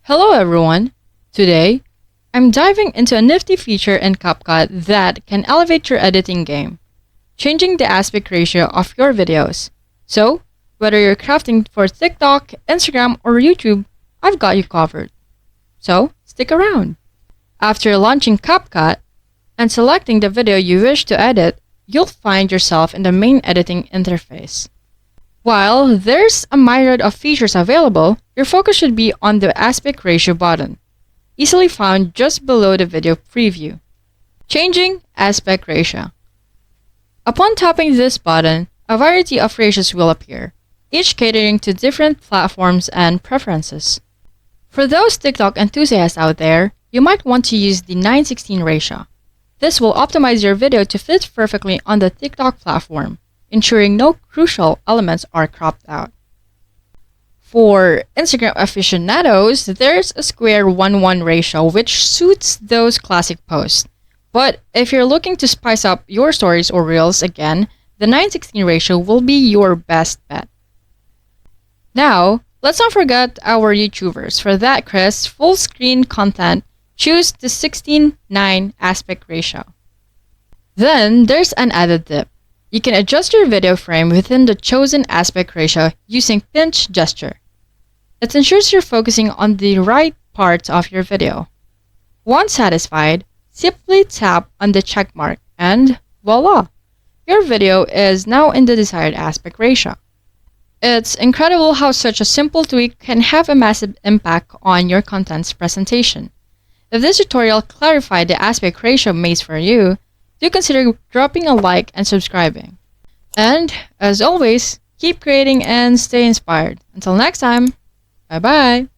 Hello everyone! Today, I'm diving into a nifty feature in CapCut that can elevate your editing game, changing the aspect ratio of your videos. So, whether you're crafting for TikTok, Instagram, or YouTube, I've got you covered. So, stick around! After launching CapCut and selecting the video you wish to edit, you'll find yourself in the main editing interface. While there's a myriad of features available, your focus should be on the aspect ratio button, easily found just below the video preview. Changing aspect ratio. Upon tapping this button, a variety of ratios will appear, each catering to different platforms and preferences. For those TikTok enthusiasts out there, you might want to use the 9:16 ratio. This will optimize your video to fit perfectly on the TikTok platform, ensuring no crucial elements are cropped out. For Instagram aficionados, there's a square 1:1 ratio which suits those classic posts. But if you're looking to spice up your stories or reels again, the 9:16 ratio will be your best bet. Now, let's not forget our YouTubers. For that crisp, full screen content, choose the 16:9 aspect ratio. Then, there's an added tip. You can adjust your video frame within the chosen aspect ratio using pinch gesture. It ensures you're focusing on the right parts of your video. Once satisfied, simply tap on the check mark and voila! Your video is now in the desired aspect ratio. It's incredible how such a simple tweak can have a massive impact on your content's presentation. If this tutorial clarified the aspect ratio maze for you, do consider dropping a like and subscribing. And, as always, keep creating and stay inspired. Until next time, bye-bye!